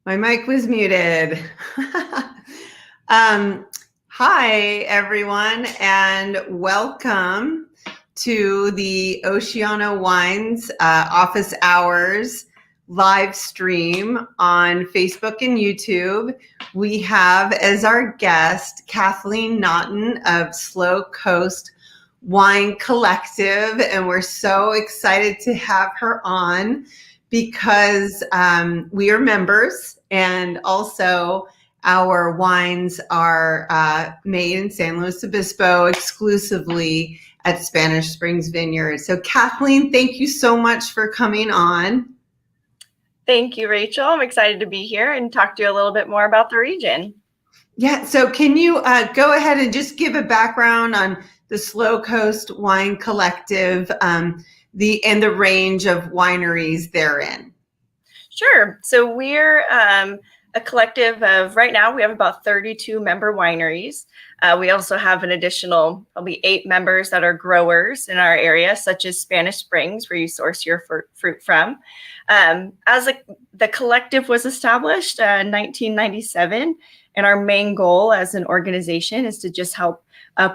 My mic was muted. Hi, everyone, and welcome to the Oceano Wines office hours live stream on Facebook and YouTube. We have as our guest Kathleen Naughton of Slow Coast Wine Collective, and we're so excited to have her on because we are members, and also our wines are made in San Luis Obispo exclusively at Spanish Springs Vineyard. So Kathleen, thank you so much for coming on. Thank you, Rachel. I'm excited to be here and talk to you a little bit more about the region. Yeah, so can you go ahead and just give a background on the Slow Coast Wine Collective, the range of wineries therein? Sure. So we're a collective of, right now we have about 32 member wineries. We also have an additional probably 8 members that are growers in our area, such as Spanish Springs, where you source your fruit from. The collective was established in 1997, and our main goal as an organization is to just help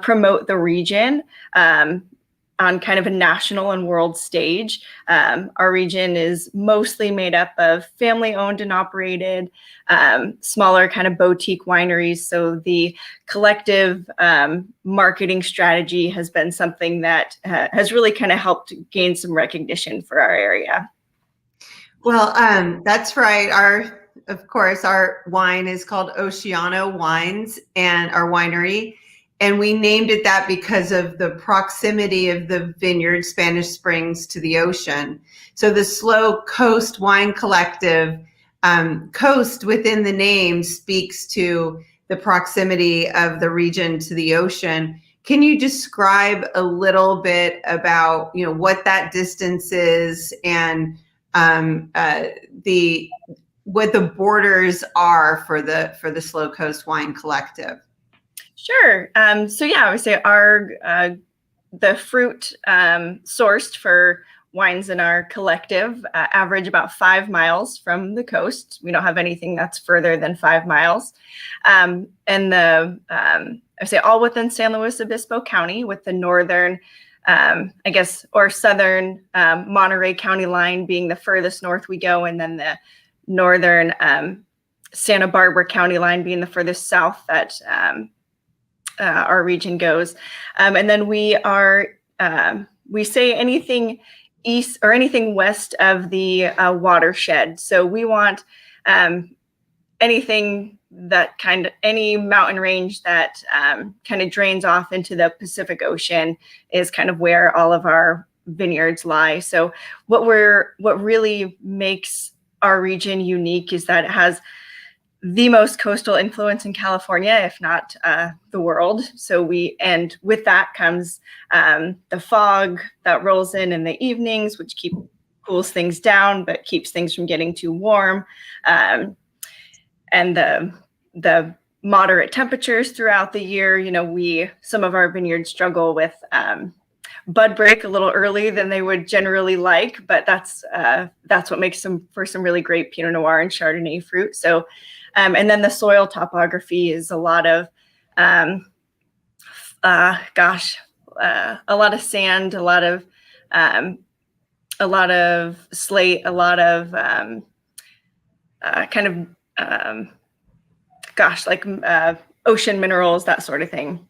promote the region on kind of a national and world stage. Our region is mostly made up of family-owned and operated, smaller kind of boutique wineries. So the collective marketing strategy has been something that has really kind of helped gain some recognition for our area. Well, that's right. Of course, our wine is called Oceano Wines, and our winery. And we named it that because of the proximity of the vineyard, Spanish Springs, to the ocean. So the Slow Coast Wine Collective, coast within the name speaks to the proximity of the region to the ocean. Can you describe a little bit about, what that distance is and what the borders are for the Slow Coast Wine Collective? Sure. So yeah, I would say the fruit sourced for wines in our collective average about 5 miles from the coast. We don't have anything that's further than 5 miles. And I would say all within San Luis Obispo County, with the northern, or southern Monterey County line being the furthest north we go, and then the northern Santa Barbara County line being the furthest south that our region goes. And then we say anything east or anything west of the watershed. So we want anything that any mountain range that kind of drains off into the Pacific Ocean is kind of where all of our vineyards lie. So what really makes our region unique is that it has the most coastal influence in California, if not the world. And with that comes the fog that rolls in the evenings, which cools things down, but keeps things from getting too warm. And the moderate temperatures throughout the year. Some of our vineyards struggle with bud break a little early than they would generally like, but that's what makes them for some really great Pinot Noir and Chardonnay fruit. So, and then the soil topography is a lot of, a lot of sand, a lot of slate, a lot of ocean minerals, that sort of thing.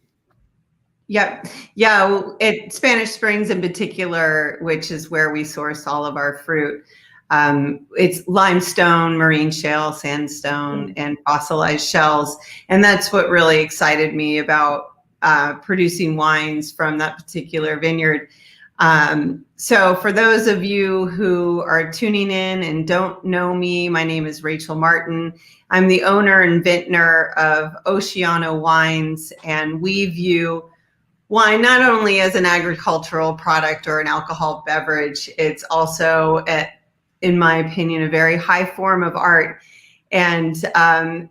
Yep. Yeah. Spanish Springs in particular, which is where we source all of our fruit. It's limestone, marine shale, sandstone, and fossilized shells. And that's what really excited me about producing wines from that particular vineyard. So for those of you who are tuning in and don't know me, my name is Rachel Martin. I'm the owner and vintner of Oceano Wines, and we view wine not only as an agricultural product or an alcohol beverage, it's also, in my opinion, a very high form of art. And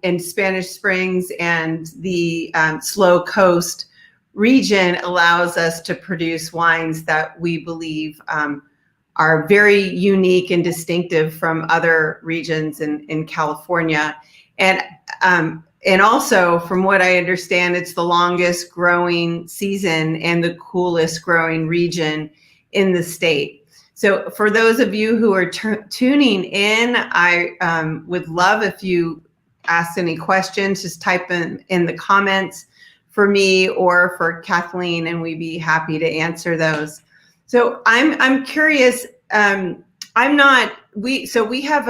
in Spanish Springs and the Slow Coast region allows us to produce wines that we believe are very unique and distinctive from other regions in California. And also, from what I understand, it's the longest growing season and the coolest growing region in the state. So for those of you who are tuning in, I would love if you ask any questions, just type in the comments for me or for Kathleen, and we'd be happy to answer those. So I'm curious. We have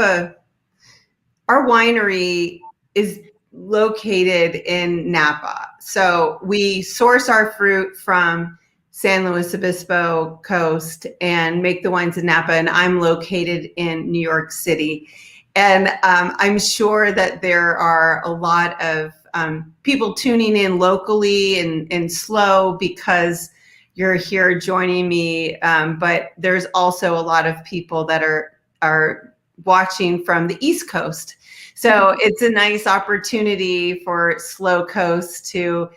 our winery is located in Napa. So we source our fruit from San Luis Obispo coast and make the wines in Napa, and I'm located in New York City. And I'm sure that there are a lot of people tuning in locally and SLO because you're here joining me. But there's also a lot of people that are watching from the East Coast. So it's a nice opportunity for SLO Coast to,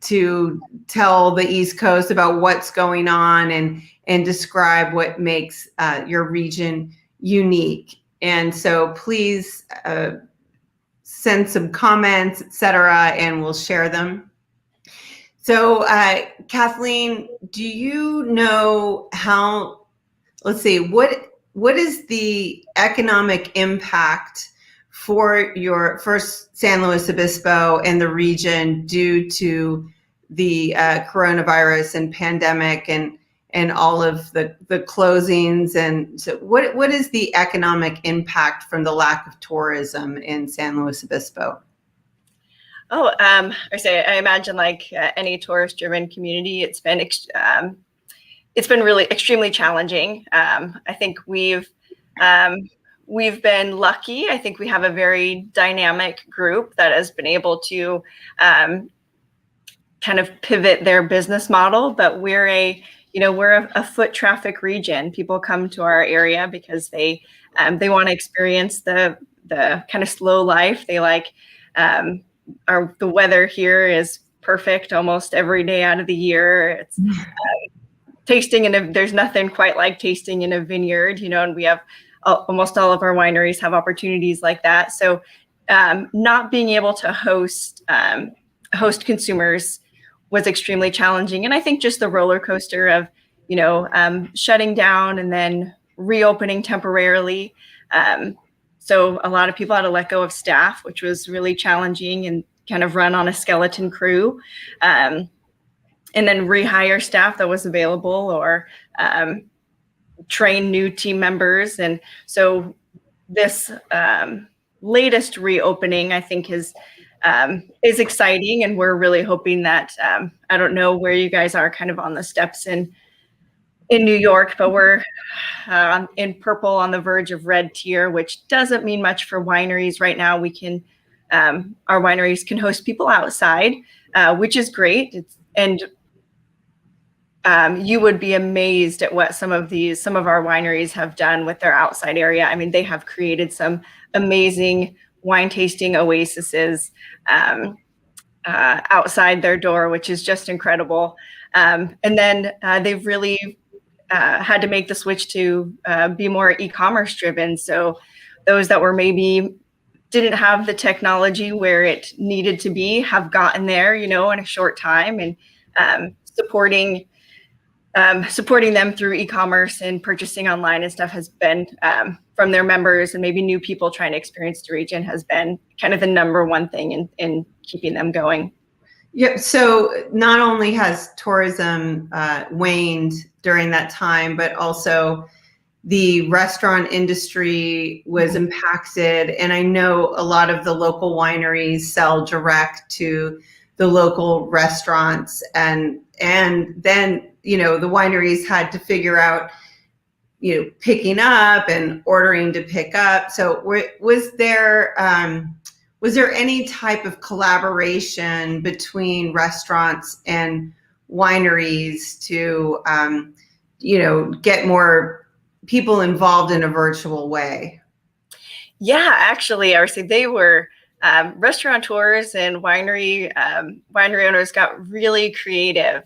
to tell the East Coast about what's going on and describe what makes your region unique. And so please send some comments, etc., and we'll share them. So Kathleen, do you know how, let's see, what is the economic impact for your first San Luis Obispo and the region due to the coronavirus and pandemic and all of the closings? And so what is the economic impact from the lack of tourism in San Luis Obispo? Oh, I imagine like any tourist-driven community, it's been really extremely challenging. I think we've been lucky. I think we have a very dynamic group that has been able to kind of pivot their business model. But we're a foot traffic region. People come to our area because they want to experience the kind of slow life. They like the weather here is perfect almost every day out of the year. It's there's nothing quite like tasting in a vineyard, and we have almost all of our wineries have opportunities like that. So not being able to host consumers was extremely challenging. And I think just the roller coaster of, shutting down and then reopening temporarily. So a lot of people had to let go of staff, which was really challenging and kind of run on a skeleton crew. And then rehire staff that was available or train new team members. And so this latest reopening, I think, is exciting. And we're really hoping that, I don't know where you guys are kind of on the steps in New York, but we're in purple on the verge of red tier, which doesn't mean much for wineries right now. We can, our wineries can host people outside, which is great. You would be amazed at what some of our wineries have done with their outside area. I mean, they have created some amazing wine tasting oases outside their door, which is just incredible. And then they've really had to make the switch to be more e-commerce driven. So those that were maybe didn't have the technology where it needed to be have gotten there, in a short time, and supporting them through e-commerce and purchasing online and stuff has been from their members, and maybe new people trying to experience the region has been kind of the number one thing in keeping them going. Yeah. So not only has tourism waned during that time, but also the restaurant industry was impacted. And I know a lot of the local wineries sell direct to the local restaurants, and then, the wineries had to figure out, picking up and ordering to pick up. So was there any type of collaboration between restaurants and wineries to, get more people involved in a virtual way? Yeah, actually, I would say they were restaurateurs and winery owners got really creative.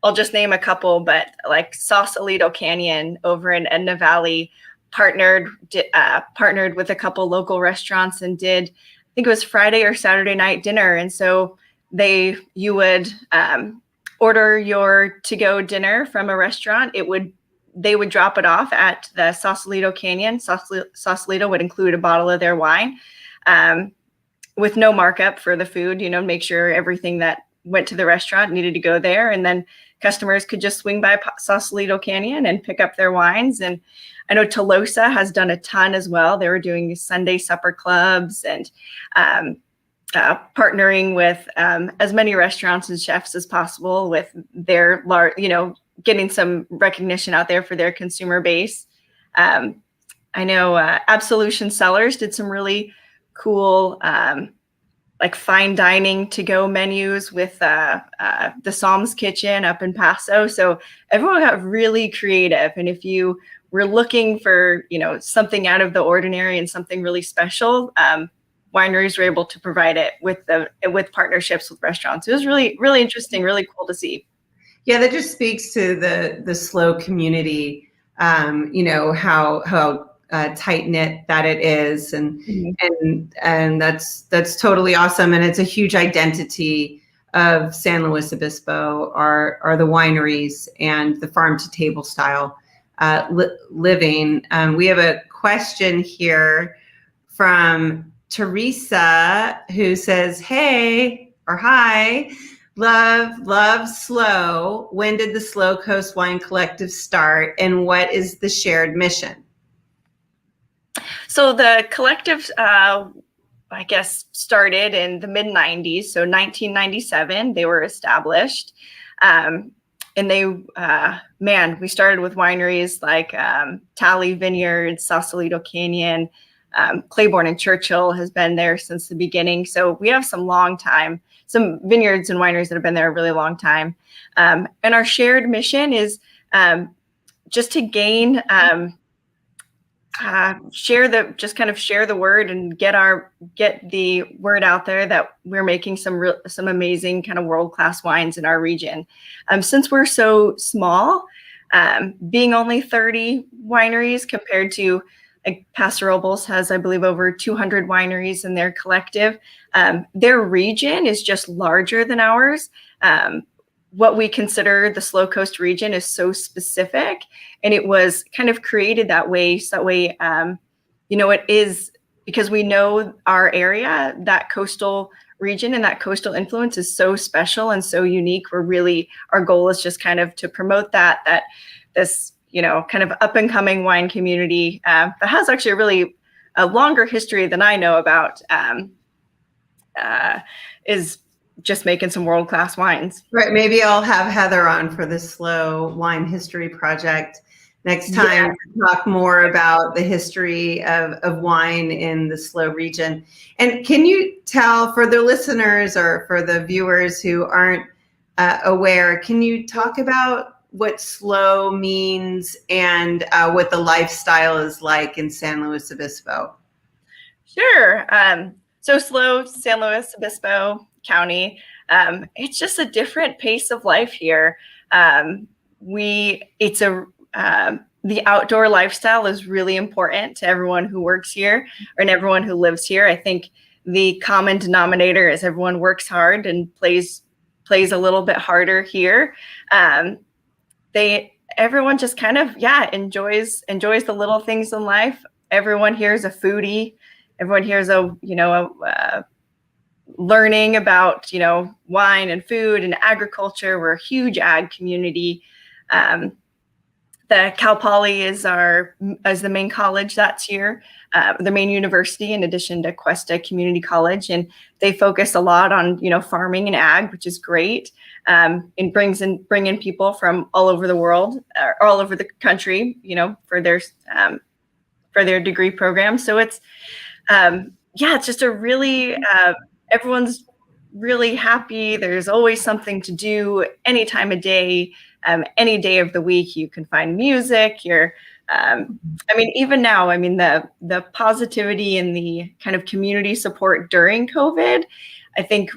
I'll just name a couple, but like Sausalito Canyon over in Edna Valley partnered with a couple local restaurants and did, I think it was Friday or Saturday night dinner. And so you would order your to-go dinner from a restaurant. They would drop it off at the Sausalito Canyon. Sausalito would include a bottle of their wine with no markup for the food, make sure everything that went to the restaurant needed to go there. And then customers could just swing by Sausalito Canyon and pick up their wines. And I know Tolosa has done a ton as well. They were doing Sunday supper clubs and partnering with as many restaurants and chefs as possible with their getting some recognition out there for their consumer base. I know Absolution Cellars did some really cool like fine dining to go menus with the Psalms Kitchen up in Paso. So everyone got really creative. And if you were looking for, something out of the ordinary and something really special, wineries were able to provide it with partnerships with restaurants. It was really, really interesting, really cool to see. Yeah, that just speaks to the SLO community, how tight knit that it is, and that's totally awesome, and it's a huge identity of San Luis Obispo are the wineries and the farm to table style living. We have a question here from Teresa who says, "Hey," or "Hi. Love SLO. When did the SLO Coast Wine Collective start, and what is the shared mission?" So the collective, I guess, started in the mid-90s. So 1997, they were established. And we started with wineries like Tally Vineyards, Sausalito Canyon, Claiborne and Churchill has been there since the beginning. So we have some vineyards and wineries that have been there a really long time. And our shared mission is just to gain, share the word and get the word out there that we're making some amazing kind of world-class wines in our region. Since we're so small, being only 30 wineries compared to like Paso Robles has, I believe, over 200 wineries in their collective. Their region is just larger than ours. What we consider the SLO Coast region is so specific, and it was kind of created that way. So that way, it is because we know our area, that coastal region and that coastal influence is so special and so unique. Our goal is just kind of to promote that this, kind of up and coming wine community that has actually a longer history than I know about, is just making some world-class wines. Right. Maybe I'll have Heather on for the SLO Wine History Project next time to talk more about the history of wine in the SLO region. And can you tell, for the listeners or for the viewers who aren't aware, can you talk about what SLO means and what the lifestyle is like in San Luis Obispo? Sure. So SLO, San Luis Obispo County, it's just a different pace of life here. The outdoor lifestyle is really important to everyone who works here and everyone who lives here. I think the common denominator is everyone works hard and plays a little bit harder here. Everyone just kind of enjoys the little things in life. Everyone here is a foodie. Everyone here is learning about wine and food and agriculture. We're a huge ag community. The Cal Poly is the main college that's here, the main university, in addition to Cuesta Community College, and they focus a lot on farming and ag, which is great. And bring in people from all over the world, or all over the country, for their degree program. So it's it's just a really everyone's really happy. There's always something to do any time of day. Any day of the week, you can find music. Even now, the positivity and the kind of community support during COVID, I think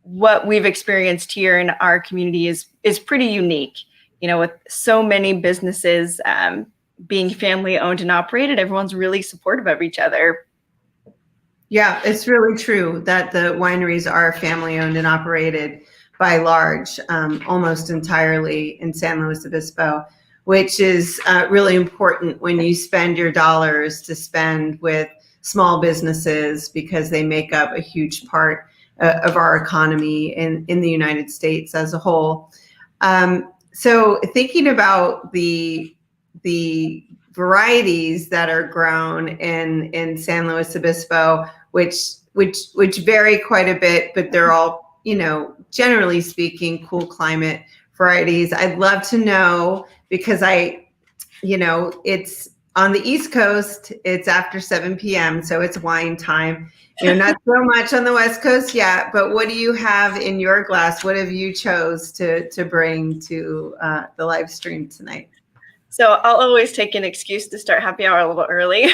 what we've experienced here in our community is pretty unique. With so many businesses being family owned and operated, everyone's really supportive of each other. Yeah, it's really true that the wineries are family owned and operated by large, almost entirely in San Luis Obispo, which is really important when you spend your dollars to spend with small businesses, because they make up a huge part of our economy in the United States as a whole. So thinking about the varieties that are grown in San Luis Obispo, which vary quite a bit, but they're all, generally speaking, cool climate varieties. I'd love to know, because it's on the East Coast, it's after 7 p.m., so it's wine time. Not so much on the West Coast yet, but what do you have in your glass? What have you chose to bring to the live stream tonight? So I'll always take an excuse to start happy hour a little early.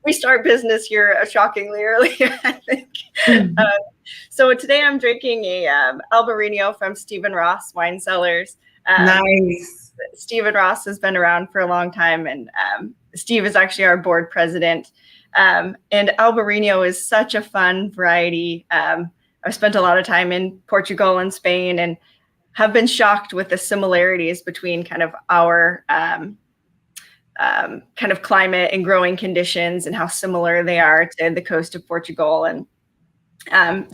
We start business here shockingly early, I think. So today I'm drinking a Albarino from Stephen Ross Wine Cellars. Nice. Stephen Ross has been around for a long time, and Steve is actually our board president. And Albarino is such a fun variety. I've spent a lot of time in Portugal and Spain, and have been shocked with the similarities between kind of our kind of climate and growing conditions, and how similar they are to the coast of Portugal. And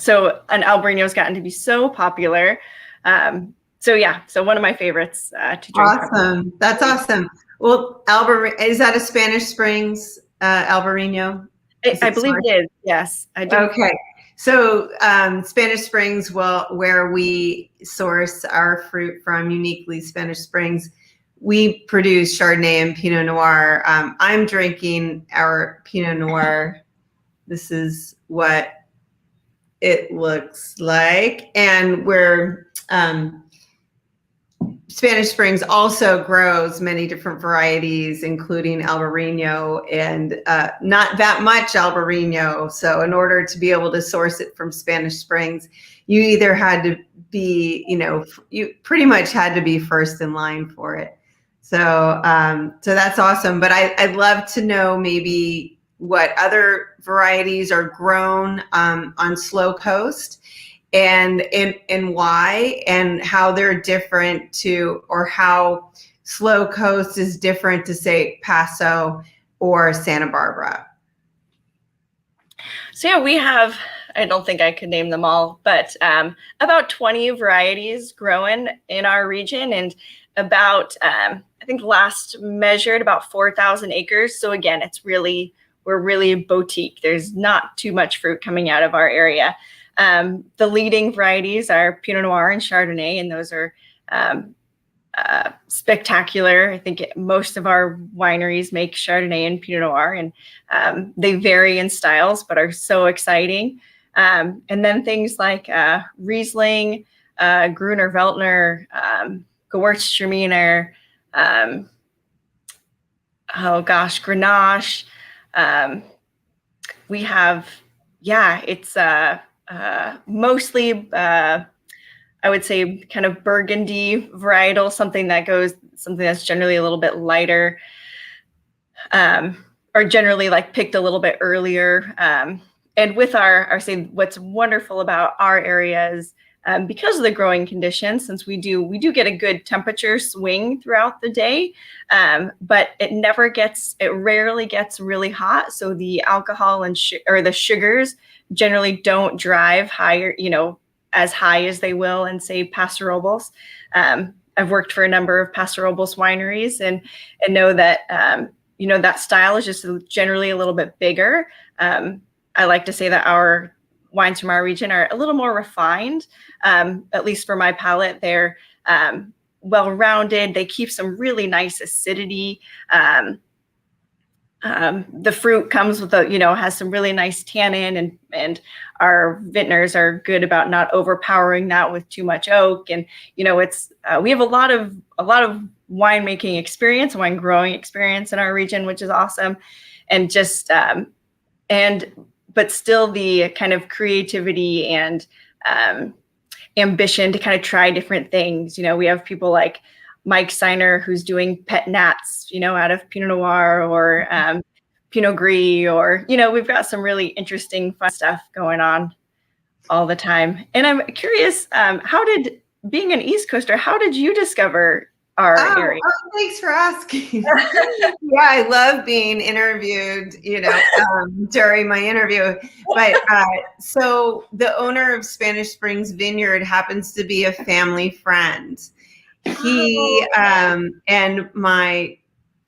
so an Albarino has gotten to be so popular. So one of my favorites to drink. Awesome. That's awesome. Well, is that a Spanish Springs Albarino? I believe it is. Yes, I do. Okay. So Spanish Springs, where we source our fruit from, uniquely Spanish Springs, we produce Chardonnay and Pinot Noir. I'm drinking our Pinot Noir. This is what it looks like. And Spanish Springs also grows many different varieties, including Albarino, and not that much Albarino. So in order to be able to source it from Spanish Springs, you either had to be, you pretty much had to be first in line for it. So that's awesome. But I'd love to know maybe what other varieties are grown on Slow Coast, and why, and how they're different to, or how Slow Coast is different to, say, Paso or Santa Barbara. So yeah, we have, I don't think I could name them all, but about 20 varieties grown in our region, and about, I think last measured, about 4,000 acres. So again, we're really a boutique. There's not too much fruit coming out of our area. The leading varieties are Pinot Noir and Chardonnay, and those are spectacular. I think most of our wineries make Chardonnay and Pinot Noir, and they vary in styles, but are so exciting. And then things like Riesling, Gruner Veltliner, Gewürztraminer, Grenache. We have, it's mostly, I would say, kind of Burgundy varietal, something that's generally a little bit lighter, or generally like picked a little bit earlier. And with what's wonderful about our area is, because of the growing conditions, since we do get a good temperature swing throughout the day, but it rarely gets really hot. So the alcohol or the sugars generally don't drive higher, as high as they will in, say, Paso Robles. I've worked for a number of Paso Robles wineries, and know that, that style is just generally a little bit bigger. I like to say that our wines from our region are a little more refined, at least for my palate. They're well-rounded. They keep some really nice acidity. The fruit comes with has some really nice tannin, and our vintners are good about not overpowering that with too much oak. And we have a lot of winemaking experience, wine growing experience in our region, which is awesome. And just and but still the kind of creativity and ambition to kind of try different things. We have people like Mike Steiner, who's doing pet nats, out of Pinot Noir or Pinot Gris, or, we've got some really interesting, fun stuff going on all the time. And I'm curious, being an East Coaster, how did you discover our area? Oh, thanks for asking. Yeah, I love being interviewed, during my interview. But so the owner of Spanish Springs Vineyard happens to be a family friend. He and my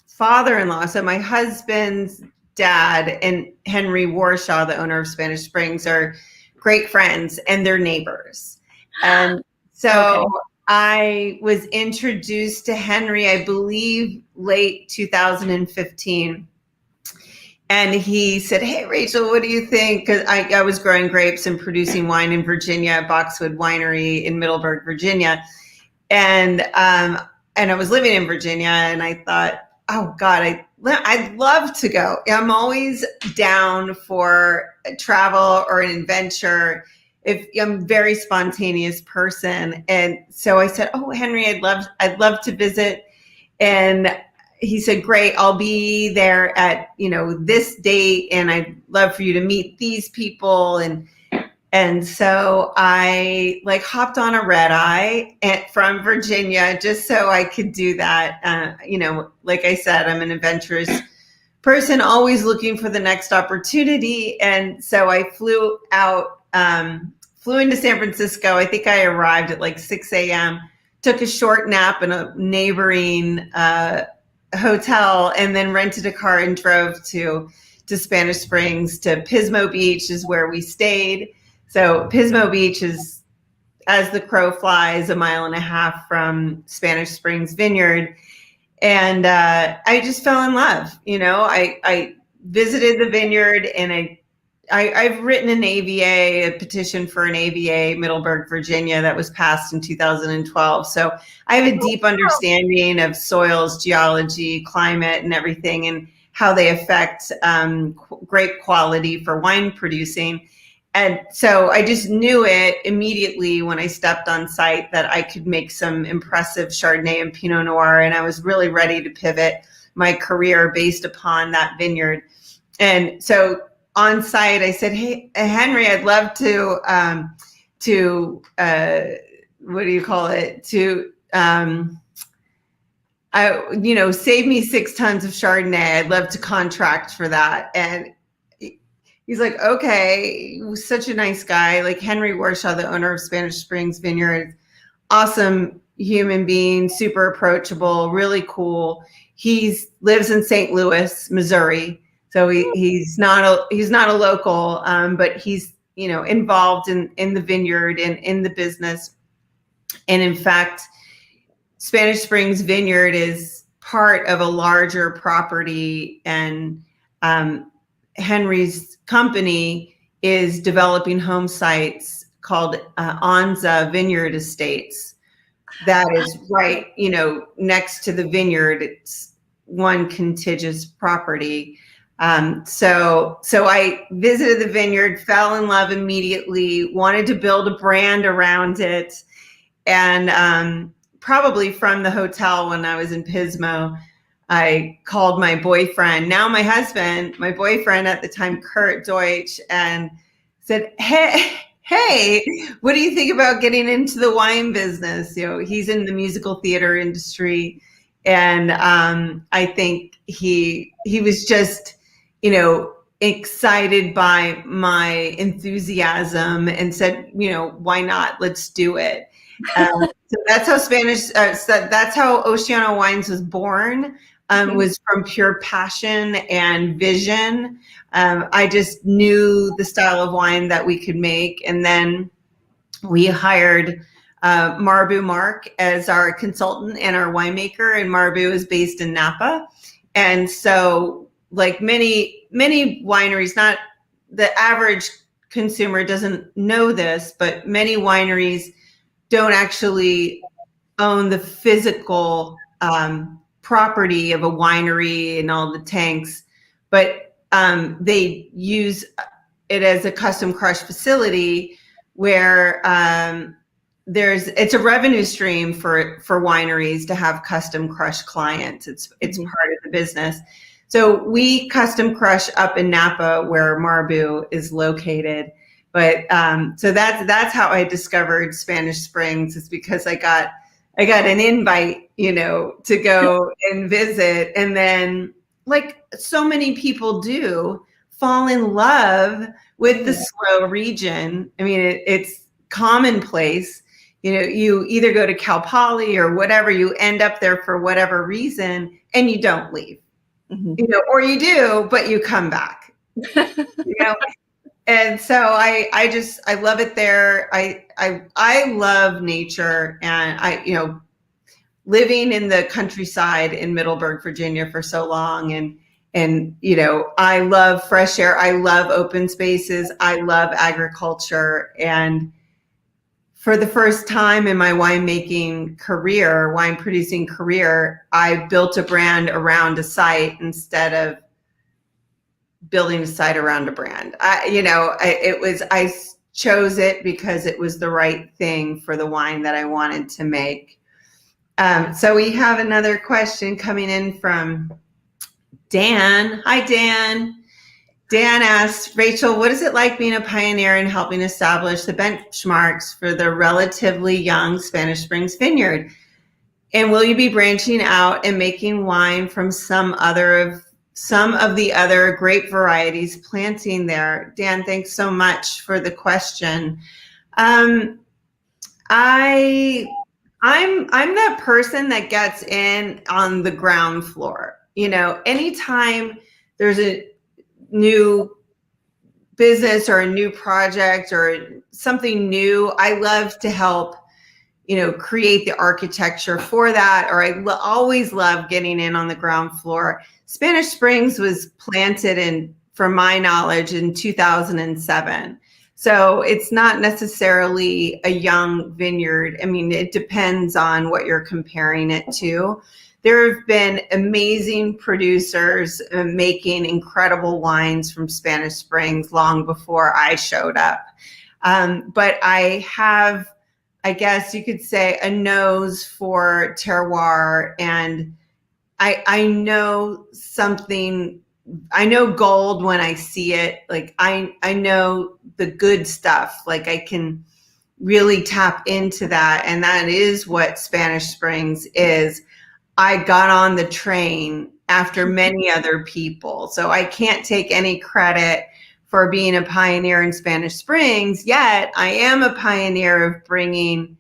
father-in-law, so my husband's dad and Henry Warshaw, the owner of Spanish Springs, are great friends and they're neighbors. And so I was introduced to Henry, I believe, late 2015. And he said, "Hey, Rachel, what do you think?" Because I was growing grapes and producing wine in Virginia at Boxwood Winery in Middleburg, Virginia. And I was living in Virginia, and I thought, oh God, I'd love to go. I'm always down for travel or an adventure. If I'm a very spontaneous person. And so I said, "Oh, Henry, I'd love to visit." And he said, "Great, I'll be there at, this date, and I'd love for you to meet these people." And so I hopped on a red eye from Virginia just so I could do that. Like I said, I'm an adventurous person, always looking for the next opportunity. And so I flew into San Francisco. I think I arrived at 6 a.m., took a short nap in a neighboring hotel, and then rented a car and drove to Spanish Springs, to Pismo Beach is where we stayed. So Pismo Beach is, as the crow flies, 1.5 miles from Spanish Springs Vineyard. And I just fell in love. I visited the vineyard, and I've written an AVA, a petition for an AVA, Middleburg, Virginia, that was passed in 2012. So I have a deep understanding of soils, geology, climate, and everything, and how they affect grape quality for wine producing. And so I just knew it immediately when I stepped on site that I could make some impressive Chardonnay and Pinot Noir. And I was really ready to pivot my career based upon that vineyard. And so on site, I said, "Hey, Henry, I'd love to what do you call it? Save me 6 tons of Chardonnay. I'd love to contract for that." And he's like, "Okay." He was such a nice guy. Henry Warshaw, the owner of Spanish Springs Vineyard, awesome human being, super approachable, really cool. He lives in St. Louis, Missouri. So he's not a local, but he's, involved in the vineyard and in the business. And in fact, Spanish Springs Vineyard is part of a larger property, and Henry's company is developing home sites called Anza Vineyard Estates. That is right, next to the vineyard. It's one contiguous property. So I visited the vineyard, fell in love immediately, wanted to build a brand around it. And probably from the hotel when I was in Pismo, I called my boyfriend, now my husband, my boyfriend at the time, Kurt Deutsch, and said, hey, what do you think about getting into the wine business? He's in the musical theater industry. And I think he was just, excited by my enthusiasm and said, why not? Let's do it. So that's how that's how Oceano Wines was born. Was from pure passion and vision. I just knew the style of wine that we could make. And then we hired Marbu Mark as our consultant and our winemaker. And Marbu is based in Napa. And so many wineries, not the average consumer doesn't know this, but many wineries don't actually own the physical property of a winery and all the tanks, but they use it as a custom crush facility where it's a revenue stream for wineries to have custom crush clients. It's part of the business. So we custom crush up in Napa where Marbu is located. But so that's how I discovered Spanish Springs, is because I got an invite, to go and visit, and then, like so many people do, fall in love with the SLO region. I mean, it's commonplace. You either go to Cal Poly or whatever, you end up there for whatever reason, and you don't leave. Or you do, but you come back. And so I love it there. I love nature, and living in the countryside in Middleburg, Virginia for so long, and I love fresh air. I love open spaces. I love agriculture. And for the first time in my wine producing career, I built a brand around a site instead of building a site around a brand. I chose it because it was the right thing for the wine that I wanted to make. So we have another question coming in from Dan. Hi, Dan. Dan asks, Rachel, what is it like being a pioneer in helping establish the benchmarks for the relatively young Spanish Springs Vineyard? And will you be branching out and making wine from some of the other grape varieties planting there? Dan, thanks so much for the question. I'm that person that gets in on the ground floor. Anytime there's a new business or a new project or something new, I love to help, create the architecture for that. Or I always love getting in on the ground floor. Spanish Springs was planted from my knowledge, in 2007. So it's not necessarily a young vineyard. I mean, it depends on what you're comparing it to. There have been amazing producers making incredible wines from Spanish Springs long before I showed up. But I have, I guess you could say, a nose for terroir, and I know something. I know gold when I see it. Like I know the good stuff. Like I can really tap into that. And that is what Spanish Springs is. I got on the train after many other people. So I can't take any credit for being a pioneer in Spanish Springs, yet I am a pioneer of bringing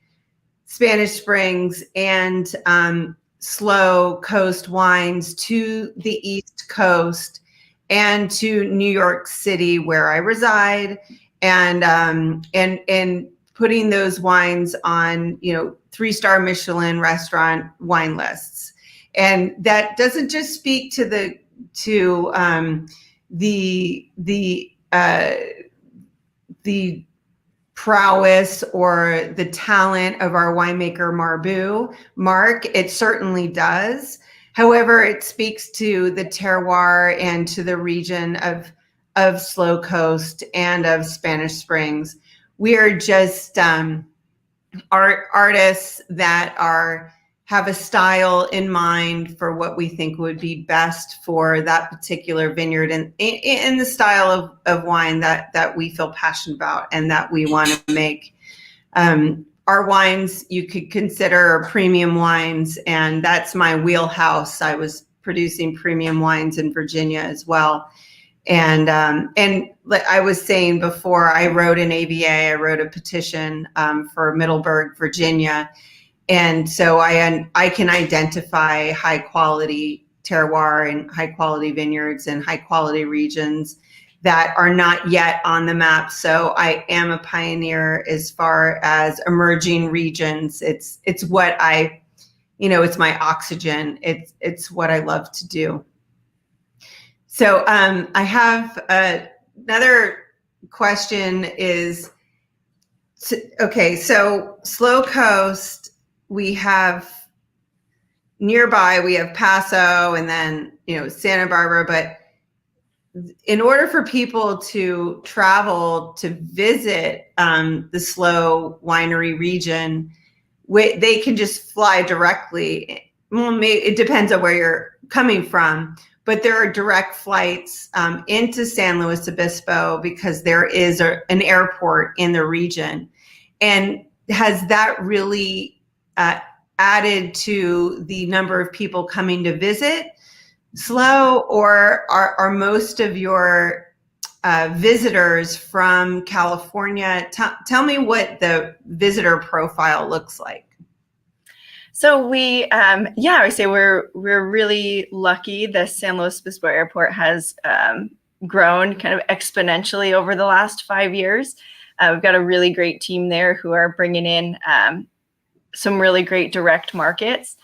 Spanish Springs and SLO coast wines to the East Coast and to New York City, where I reside, and putting those wines on 3-star Michelin restaurant wine lists. And that doesn't just speak to the prowess or the talent of our winemaker Mark. It certainly does. However, it speaks to the terroir and to the region of SLO Coast and of Spanish Springs. We are just artists that have a style in mind for what we think would be best for that particular vineyard, and in the style of wine that we feel passionate about and that we want to make. Our wines you could consider premium wines, and that's my wheelhouse. I was producing premium wines in Virginia as well. And like I was saying before, I wrote an AVA, I wrote a petition for Middleburg, Virginia. And so I can identify high quality terroir and high quality vineyards and high quality regions that are not yet on the map. So I am a pioneer as far as emerging regions. It's what it's my oxygen. It's what I love to do. So I have another question is, okay, so SLO Coast, we have nearby, we have Paso and then, Santa Barbara, but in order for people to travel to visit the SLO winery region, they can just fly directly. Well, it depends on where you're coming from, but there are direct flights into San Luis Obispo because there is an airport in the region. And has that really added to the number of people coming to visit SLO, or are most of your visitors from California? Tell me what the visitor profile looks like. So we, I would say we're really lucky. The San Luis Obispo Airport has grown kind of exponentially over the last 5 years. We've got a really great team there who are bringing in some really great direct markets.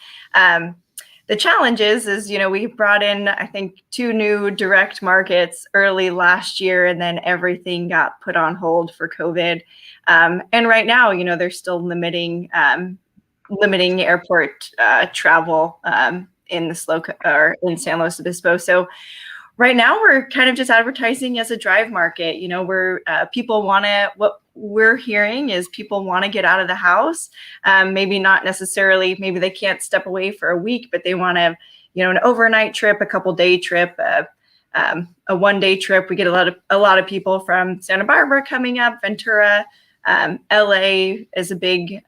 The challenge is, we brought in, I think, 2 new direct markets early last year, and then everything got put on hold for COVID. And right now, they're still limiting airport travel in the SLO or in San Luis Obispo. So right now we're kind of just advertising as a drive market. What we're hearing is people want to get out of the house. Maybe not necessarily, maybe they can't step away for a week, but they want to, an overnight trip, a couple day trip, a 1 day trip. We get a lot of people from Santa Barbara coming up, Ventura, LA is a big,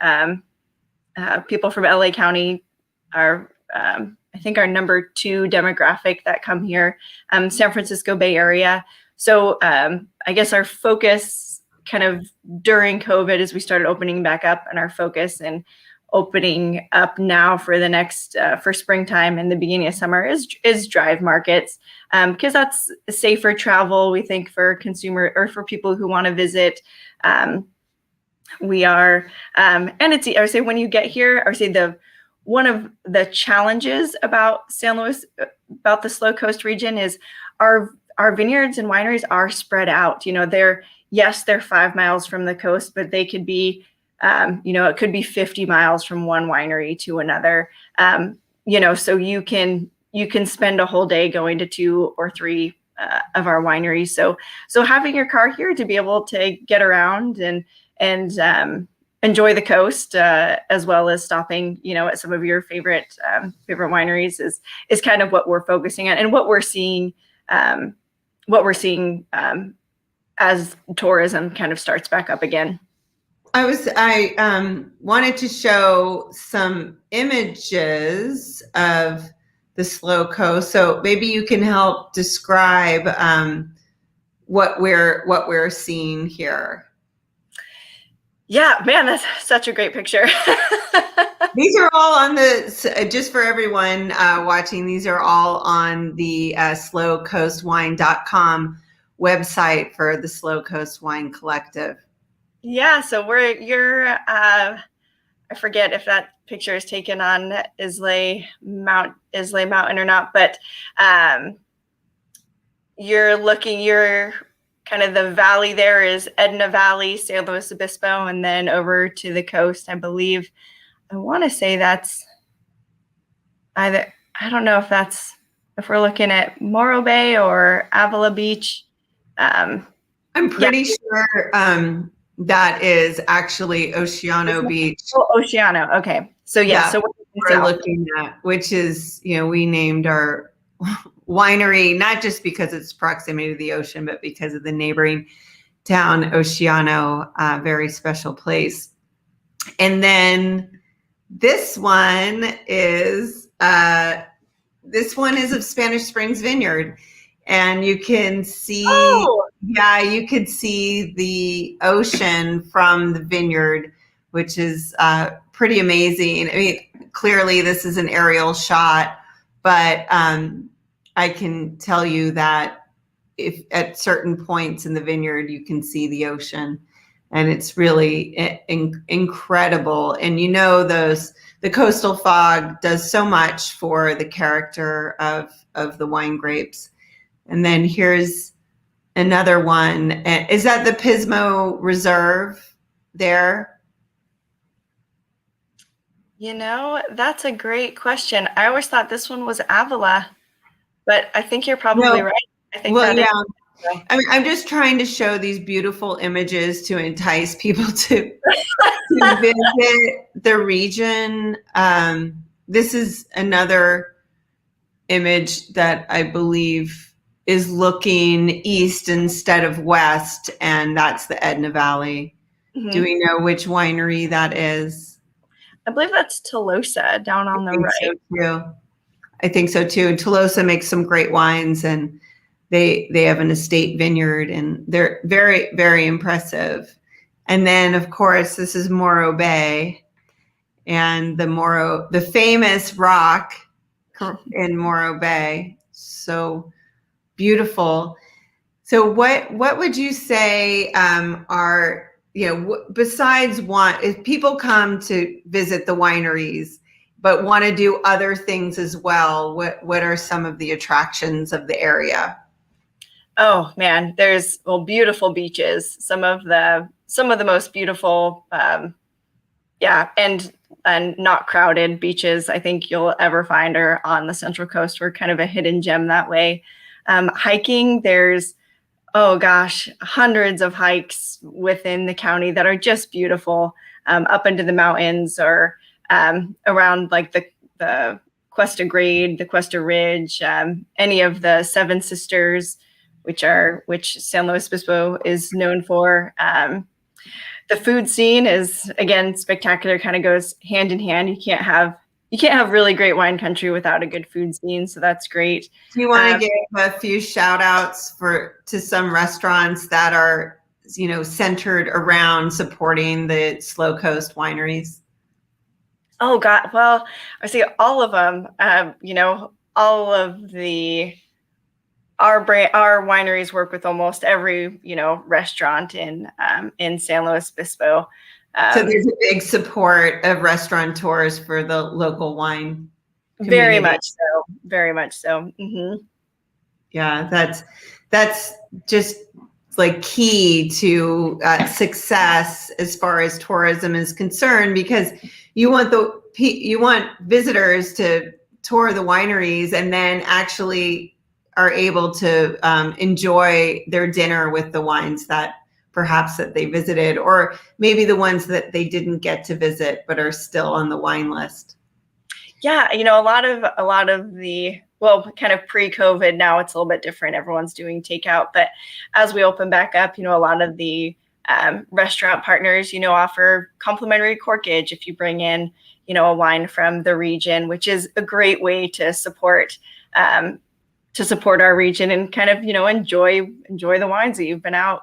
people from LA County are, I think, our number 2 demographic that come here, San Francisco Bay Area. So I guess our focus kind of during COVID as we started opening back up, and our focus and opening up now for the next, for springtime and the beginning of summer is drive markets, because that's safer travel, we think, for consumer or for people who want to visit. We are, and it's, I would say when you get here, I would say one of the challenges about San Luis, about the SLO Coast region is our vineyards and wineries are spread out. They're 5 miles from the coast, but they could be, it could be 50 miles from one winery to another. So you can spend a whole day going to 2 or 3 of our wineries. So having your car here to be able to get around and enjoy the coast, as well as stopping, at some of your favorite wineries is kind of what we're focusing on, and what we're seeing as tourism kind of starts back up again. I wanted to show some images of the SLO Coast, so maybe you can help describe what we're seeing here. Yeah, man, that's such a great picture. These are all on just for everyone watching, these are all on the SLOcoastwine.com website for the SLO Coast Wine Collective. Yeah, so I forget if that picture is taken on Islay Mountain or not, but you're kind of the valley there is Edna Valley, San Luis Obispo, and then over to the coast, I believe. I want to say that's either, I don't know if we're looking at Morro Bay or Avila Beach. I'm pretty sure that is actually Oceano Beach. Oh, Oceano. Okay. So yeah. So we're looking at, which is, we named our winery, not just because it's proximity to the ocean, but because of the neighboring town, Oceano, very special place. And then this one is of Spanish Springs Vineyard. And you can see, you could see the ocean from the vineyard, which is pretty amazing. I mean, clearly this is an aerial shot, but I can tell you that if at certain points in the vineyard, you can see the ocean, and it's really incredible. And the coastal fog does so much for the character of the wine grapes. And then here's another one. Is that the Pismo Reserve there? That's a great question. I always thought this one was Avila, but I think you're probably right. I think Well, that yeah. is. I mean, I'm just trying to show these beautiful images to entice people to visit the region. This is another image that I believe is looking east instead of west, and that's the Edna Valley. Do we know which winery that is? I believe that's Tolosa down on the right. So too. I think so too. And Tolosa makes some great wines, and they have an estate vineyard, and they're very, very impressive. And then, of course, this is Morro Bay, and the famous rock in Morro Bay. So beautiful. So what would you say are, besides if people come to visit the wineries but want to do other things as well, what are some of the attractions of the area? Oh man, there's beautiful beaches. Some of the most beautiful, and not crowded beaches I think you'll ever find are on the Central Coast. We're kind of a hidden gem that way. Hiking, there's hundreds of hikes within the county that are just beautiful, up into the mountains or around like the Cuesta Grade, the Cuesta Ridge, any of the Seven Sisters, which San Luis Obispo is known for. The food scene is, again, spectacular, kind of goes hand in hand. You can't have really great wine country without a good food scene. So that's great. Do you want to give a few shout outs to some restaurants that are, centered around supporting the Slow Coast wineries? Oh God. Well, I see all of them, all of our wineries work with almost every, restaurant in San Luis Obispo. So there's a big support of restaurateurs for the local wine community. Very much so. Very much so. Mm-hmm. Yeah, that's just like key to success as far as tourism is concerned, because you want visitors to tour the wineries and then actually are able to enjoy their dinner with the wines that they visited, or maybe the ones that they didn't get to visit but are still on the wine list. Yeah, a lot of the, kind of pre-COVID, now it's a little bit different. Everyone's doing takeout, but as we open back up, a lot of the restaurant partners, offer complimentary corkage if you bring in, a wine from the region, which is a great way to support our region and kind of, enjoy the wines that you've been out,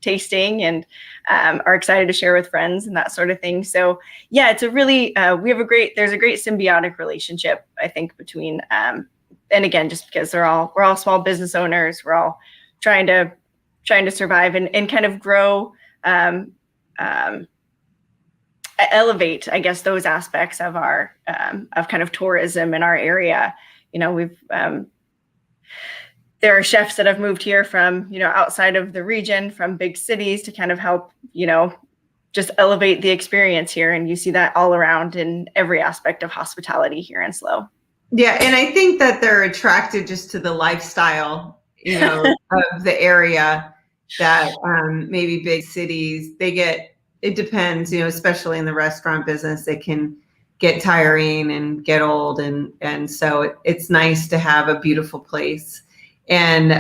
tasting and are excited to share with friends and that sort of thing. So yeah, it's a really, there's a great symbiotic relationship, I think, between, and again, just because we're all small business owners, we're all trying to survive and kind of grow, elevate, I guess, those aspects of our, of kind of tourism in our area. There are chefs that have moved here from, outside of the region, from big cities, to kind of help, just elevate the experience here. And you see that all around in every aspect of hospitality here in SLO. Yeah. And I think that they're attracted just to the lifestyle, of the area, that maybe big cities, it depends, especially in the restaurant business, they can get tiring and get old. And so it's nice to have a beautiful place and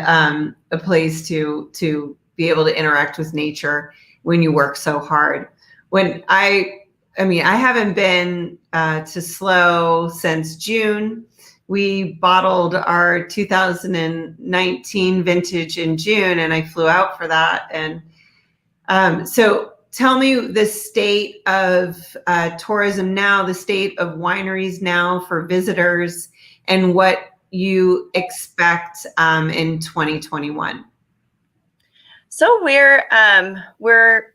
a place to be able to interact with nature when you work so hard. I haven't been to SLO since June. We bottled our 2019 vintage in June, and I flew out for that. And so tell me the state of tourism now, the state of wineries now for visitors, and what you expect in 2021. So we're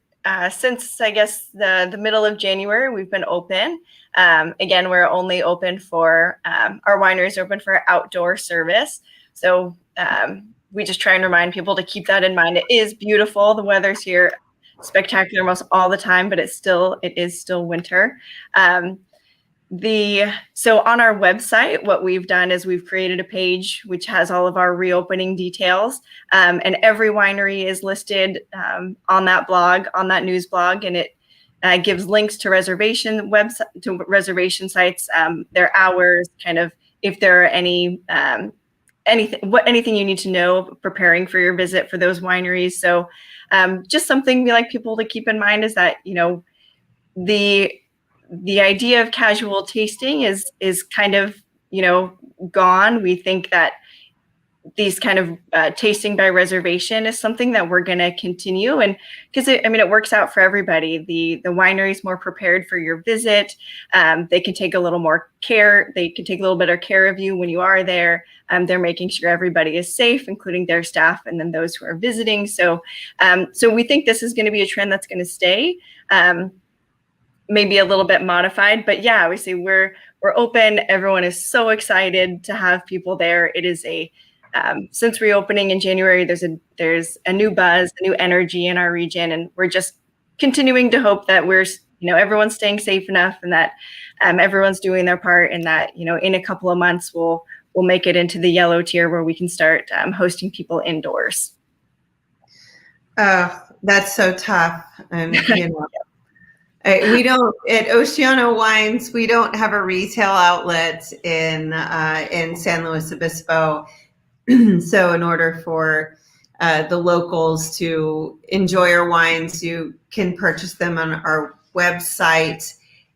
since, I guess, the middle of January, we've been open. Again, we're only open for, our wineries are open for outdoor service. So we just try and remind people to keep that in mind. It is beautiful. The weather's here spectacular almost all the time, but it is still winter. So on our website, what we've done is we've created a page which has all of our reopening details, and every winery is listed on that blog, on that news blog, and it gives links to reservation sites, their hours, kind of if there are anything you need to know preparing for your visit for those wineries. So just something we like people to keep in mind is that, the idea of casual tasting is kind of, gone. We think that these kind of tasting by reservation is something that we're going to continue, and because it works out for everybody. The winery is more prepared for your visit. They can take a little more care. They can take a little better care of you when you are there. They're making sure everybody is safe, including their staff and then those who are visiting. So we think this is going to be a trend that's going to stay. Maybe a little bit modified, but yeah, obviously we're open. Everyone is so excited to have people there. It is since reopening in January, there's a new buzz, a new energy in our region, and we're just continuing to hope that everyone's staying safe enough, and that everyone's doing their part, and that in a couple of months we'll make it into the yellow tier where we can start hosting people indoors. Oh, that's so tough, and we don't at Oceano Wines. We don't have a retail outlet in San Luis Obispo. So in order for the locals to enjoy our wines, you can purchase them on our website,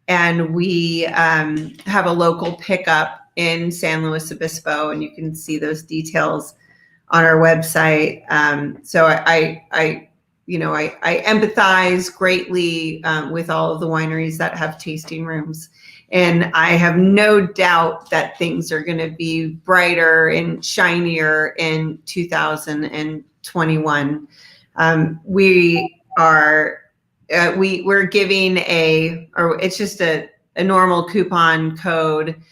and we have a local pickup in San Luis Obispo, and you can see those details on our website. So I empathize greatly with all of the wineries that have tasting rooms. And I have no doubt that things are going to be brighter and shinier in 2021. We're giving it's just a normal coupon code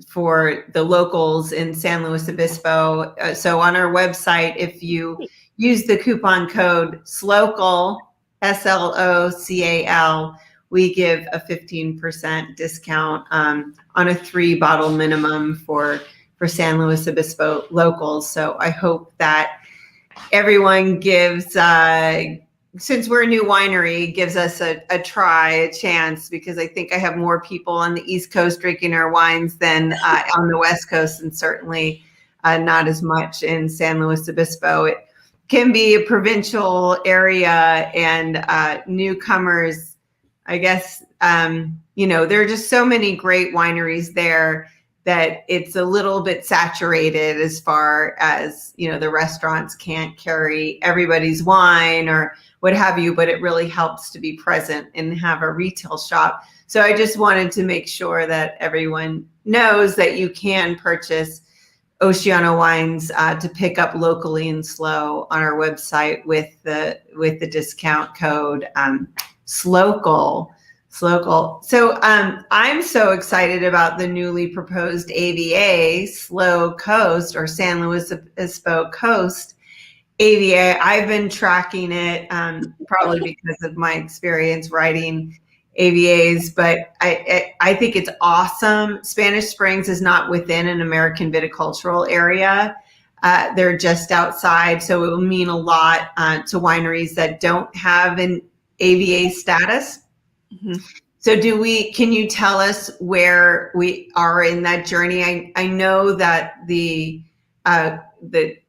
for the locals in San Luis Obispo. So on our website, if you use the coupon code SLOCAL, SLOCAL, we give a 15% discount on a 3-bottle minimum for San Luis Obispo locals. So I hope that everyone gives, since we're a new winery, gives us a chance, because I think I have more people on the East Coast drinking our wines than on the West Coast, and certainly not as much in San Luis Obispo. It can be a provincial area, and newcomers, I guess, there are just so many great wineries there that it's a little bit saturated as far as, the restaurants can't carry everybody's wine or what have you, but it really helps to be present and have a retail shop. So I just wanted to make sure that everyone knows that you can purchase Oceano wines to pick up locally and SLO on our website with the discount code SLOCAL. So I'm so excited about the newly proposed AVA, SLO Coast, or San Luis Obispo Coast AVA. I've been tracking it probably because of my experience writing AVAs, but I think it's awesome. Spanish Springs is not within an American viticultural area. They're just outside, so it will mean a lot to wineries that don't have an AVA status. Mm-hmm. So can you tell us where we are in that journey? I know that the public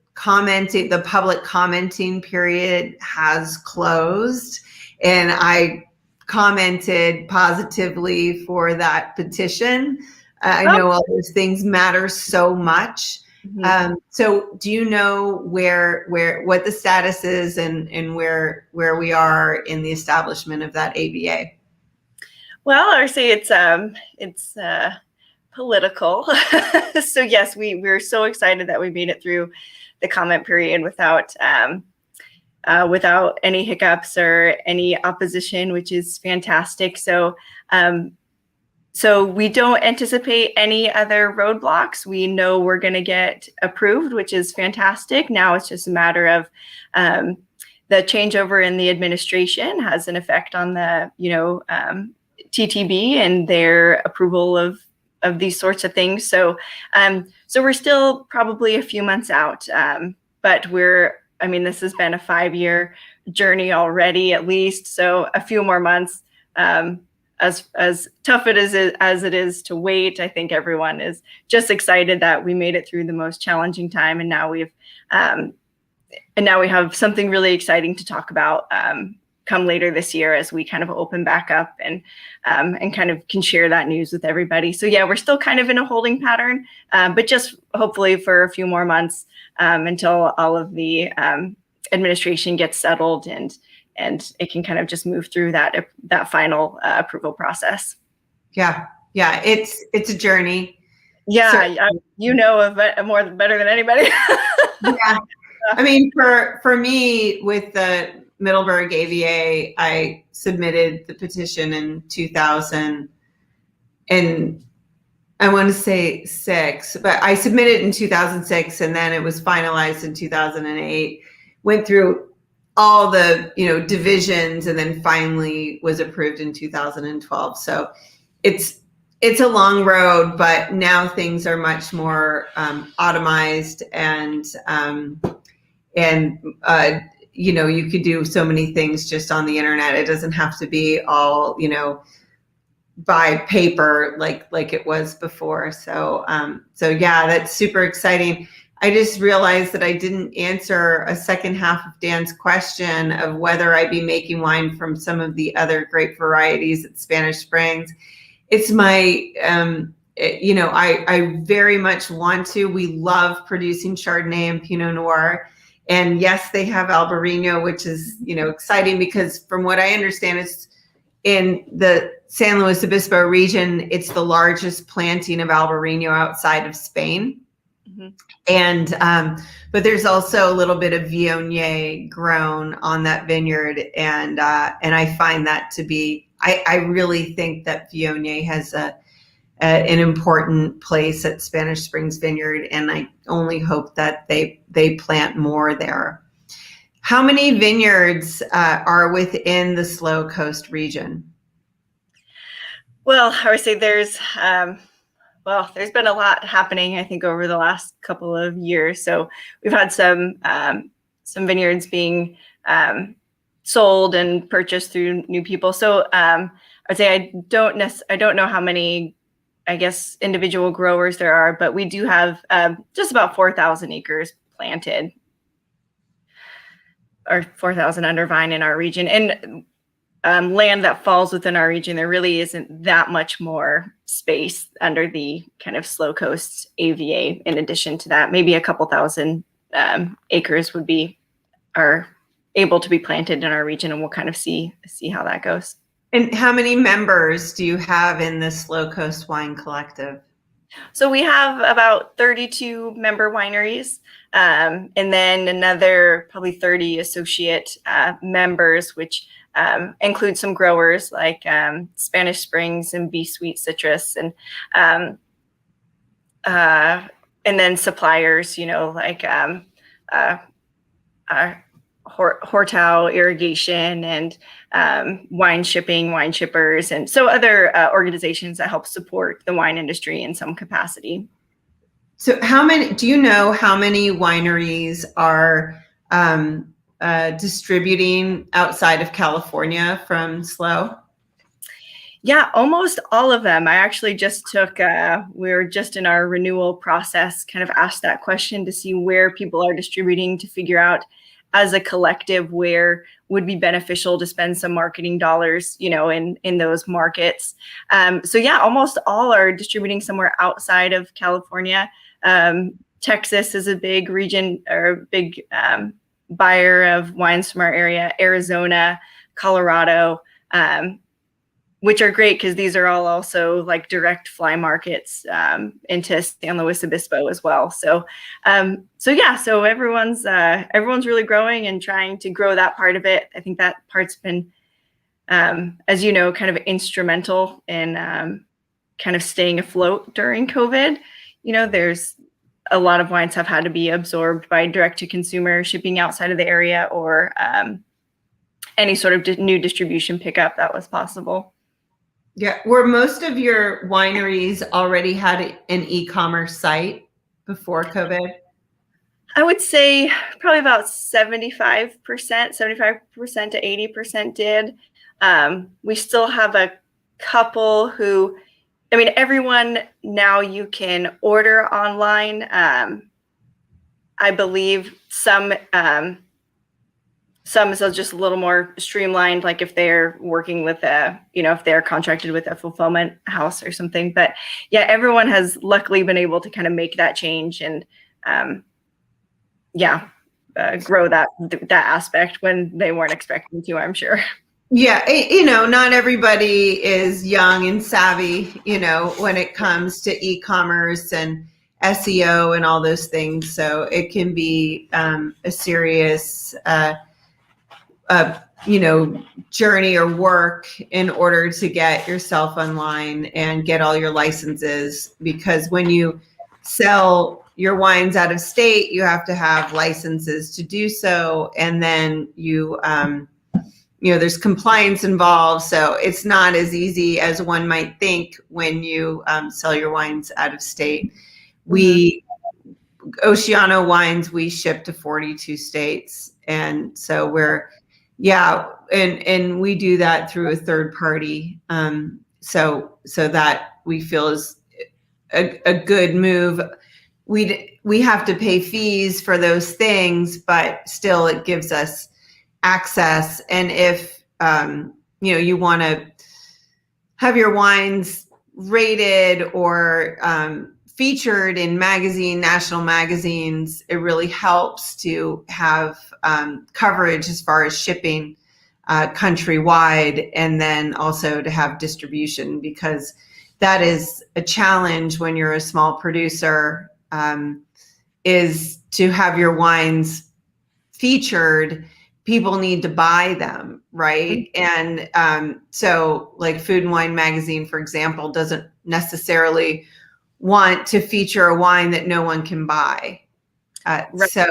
commenting period has closed, and I commented positively for that petition. I know all those things matter so much. Mm-hmm. So do you know what the status is and where we are in the establishment of that AVA? Well, I would say it's political. So yes, we're so excited that we made it through the comment period without any hiccups or any opposition, which is fantastic. So we don't anticipate any other roadblocks. We know we're going to get approved, which is fantastic. Now it's just a matter of the changeover in the administration has an effect on the TTB and their approval of these sorts of things. So so we're still probably a few months out, but this has been a 5-year journey already, at least. So a few more months, as tough as it is to wait, I think everyone is just excited that we made it through the most challenging time, and now we have something really exciting to talk about come later this year as we kind of open back up and kind of can share that news with everybody. So yeah, we're still kind of in a holding pattern, but just hopefully for a few more months until all of the administration gets settled and it can kind of just move through that final approval process. Yeah, it's a journey. Yeah, so, you know of it better than anybody. Yeah, I mean, for me with the Middleburg AVA, I submitted the petition in 2000, and I want to say 6, but I submitted in 2006, and then it was finalized in 2008. Went through all the divisions, and then finally was approved in 2012. So it's a long road, but now things are much more automized, and you could do so many things just on the internet. It doesn't have to be all by paper like it was before. So yeah, that's super exciting. I just realized that I didn't answer a second half of Dan's question of whether I'd be making wine from some of the other grape varieties at Spanish Springs. It's my, I very much want to. We love producing Chardonnay and Pinot Noir. And yes, they have Albarino, which is, exciting because from what I understand, it's in the San Luis Obispo region, it's the largest planting of Albarino outside of Spain. Mm-hmm. And but there's also a little bit of Viognier grown on that vineyard, and I find that to be, I really think that Viognier has an important place at Spanish Springs Vineyard, and I only hope that they plant more there. How many vineyards are within the SLO Coast region? Well, I would say there's been a lot happening, I think, over the last couple of years. So we've had some vineyards being sold and purchased through new people. So I'd say I don't know how many, I guess, individual growers there are, but we do have just about 4,000 acres planted, or 4,000 under vine in our region. And land that falls within our region, there really isn't that much more space under the kind of SLO Coast AVA. In addition to that, maybe a couple thousand acres are able to be planted in our region, and we'll kind of see how that goes. And how many members do you have in the SLO Coast Wine Collective? So we have about 32 member wineries, and then another probably 30 associate members, which include some growers like Spanish Springs and B Sweet Citrus, and then suppliers, like Hortau Irrigation and wine shippers, and so other organizations that help support the wine industry in some capacity. So do you know how many wineries are distributing outside of California from SLO? Yeah, almost all of them. I actually just we were just in our renewal process, kind of asked that question to see where people are distributing, to figure out as a collective where would be beneficial to spend some marketing dollars, in those markets. So yeah, almost all are distributing somewhere outside of California. Texas is a big region, or a big buyer of wines from our area. Arizona, Colorado, which are great because these are all also like direct fly markets into San Luis Obispo as well. So so everyone's really growing and trying to grow that part of it. I think that part's been, as you know, kind of instrumental in kind of staying afloat during COVID. There's a lot of wines have had to be absorbed by direct to consumer shipping outside of the area, or any sort of new distribution pickup that was possible. Yeah. Were most of your wineries already had an e-commerce site before COVID? I would say probably about 75%, 75% to 80% did. We still have a couple who, I mean, everyone now you can order online. I believe some is just a little more streamlined, like if they're working with if they're contracted with a fulfillment house or something. But yeah, everyone has luckily been able to kind of make that change and grow that aspect when they weren't expecting to, I'm sure. Yeah, not everybody is young and savvy, when it comes to e-commerce and SEO and all those things. So it can be a serious, journey or work in order to get yourself online and get all your licenses. Because when you sell your wines out of state, you have to have licenses to do so. And then there's compliance involved. So it's not as easy as one might think when you sell your wines out of state. Oceano wines, we ship to 42 states. And so and we do that through a third party. So that we feel is a good move. We have to pay fees for those things, but still it gives us access. And if you want to have your wines rated or featured in national magazines, it really helps to have coverage as far as shipping countrywide, and then also to have distribution, because that is a challenge when you're a small producer, is to have your wines featured. People need to buy them, right? And so like Food and Wine Magazine, for example, doesn't necessarily want to feature a wine that no one can buy. Right. So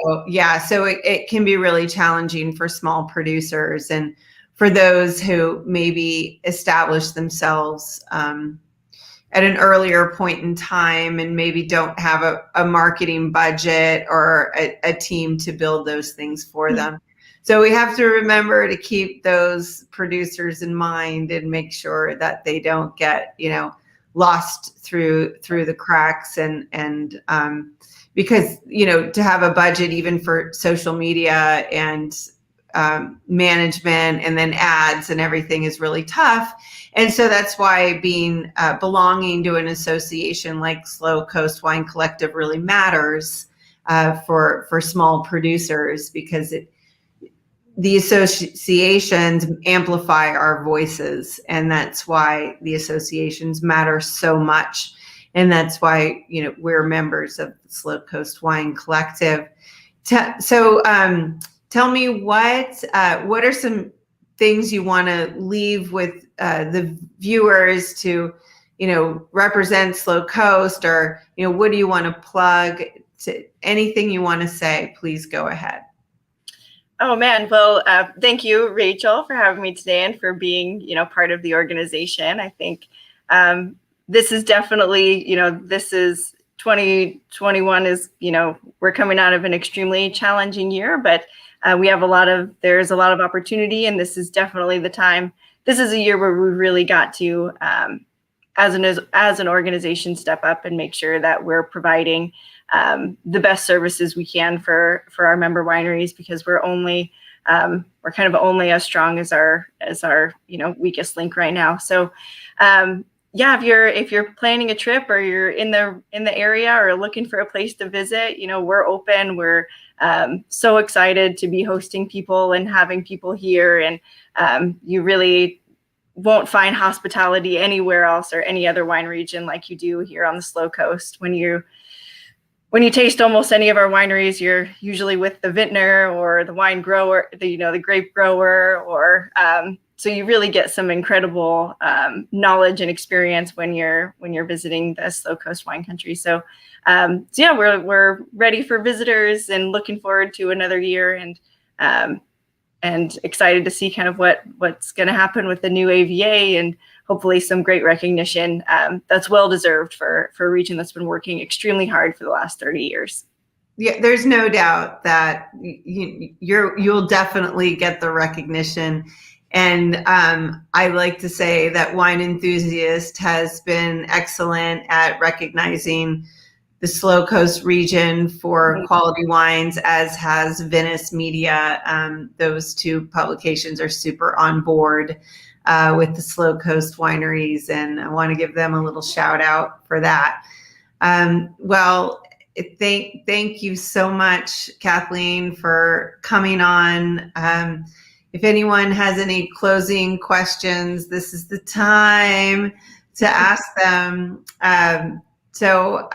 it can be really challenging for small producers and for those who maybe establish themselves at an earlier point in time and maybe don't have a marketing budget or a team to build those things for them. So we have to remember to keep those producers in mind and make sure that they don't get, lost through the cracks and because, to have a budget even for social media and management and then ads and everything is really tough. And so that's why belonging to an association like Slow Coast Wine Collective really matters for small producers, because the associations amplify our voices, and that's why the associations matter so much. And that's why, we're members of the Slow Coast Wine Collective. So tell me what are some things you want to leave with the viewers to, represent Slow Coast, or, what do you want to plug? To anything you want to say, please go ahead. Oh man, well, thank you, Rachel, for having me today and for being, part of the organization. I think this is definitely, this is 2021 is, we're coming out of an extremely challenging year, but there's a lot of opportunity, and this is definitely the time. This is a year where we really got to, as an organization, step up and make sure that we're providing the best services we can for our member wineries, because we're kind of only as strong as our weakest link right now. So if you're planning a trip or you're in the area or looking for a place to visit, we're open. We're so excited to be hosting people and having people here, and you really won't find hospitality anywhere else or any other wine region like you do here on the Slow Coast. When you taste almost any of our wineries, you're usually with the vintner or the wine grower, the grape grower, or so you really get some incredible knowledge and experience when you're visiting the Slow Coast wine country. So we're ready for visitors and looking forward to another year, and excited to see kind of what's going to happen with the new AVA and hopefully some great recognition that's well deserved for a region that's been working extremely hard for the last 30 years. Yeah, there's no doubt that you'll definitely get the recognition. And I like to say that Wine Enthusiast has been excellent at recognizing the SLO Coast region for quality wines, as has Venice Media. Those two publications are super on board with the SLO Coast wineries, and I want to give them a little shout out for that. Well, thank you so much, Kathleen, for coming on. If anyone has any closing questions, this is the time to ask them. So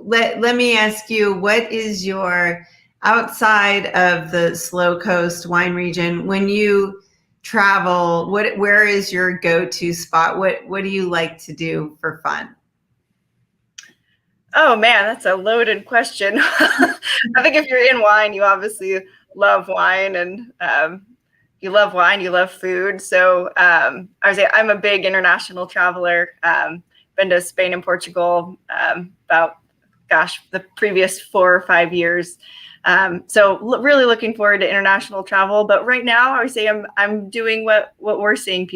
let me ask you, what is your, outside of the SLO Coast wine region, when you travel, where is your go-to spot? What do you like to do for fun? Oh man, that's a loaded question. I think if you're in wine, you obviously love wine, and you love wine, you love food. So I would say I'm a big international traveler. Been to Spain and Portugal about, the previous 4 or 5 years. So really looking forward to international travel. But right now, I would say I'm doing what we're seeing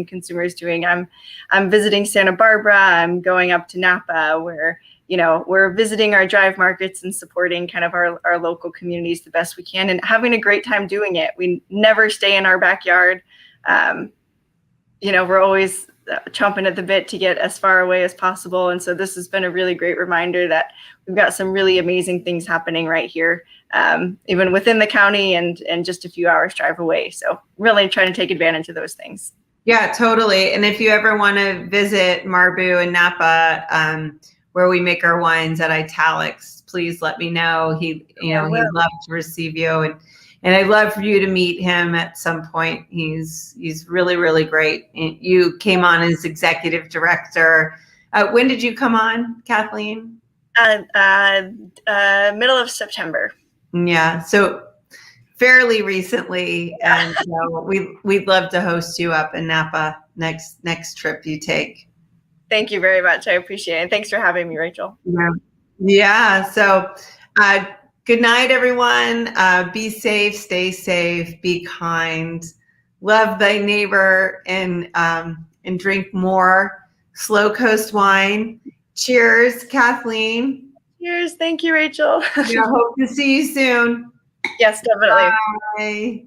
consumers doing. I'm visiting Santa Barbara. I'm going up to Napa, where we're visiting our drive markets and supporting kind of our local communities the best we can, and having a great time doing it. We never stay in our backyard. We're always chomping at the bit to get as far away as possible. And so this has been a really great reminder that we've got some really amazing things happening right here, even within the county and just a few hours drive away. So really trying to take advantage of those things. Yeah, totally. And if you ever want to visit Marbu and Napa, where we make our wines at Italics, please let me know. He'd love to receive you. And I'd love for you to meet him at some point. He's really, really great. And you came on as executive director. When did you come on, Kathleen? Middle of September. Yeah, so fairly recently. And so we'd love to host you up in Napa next trip you take. Thank you very much. I appreciate it. Thanks for having me, Rachel. Yeah. So good night, everyone. Be safe, stay safe, be kind, love thy neighbor, and drink more SLO Coast wine. Cheers, Kathleen. Cheers. Thank you, Rachel. Yeah, hope to see you soon. Yes, definitely. Bye.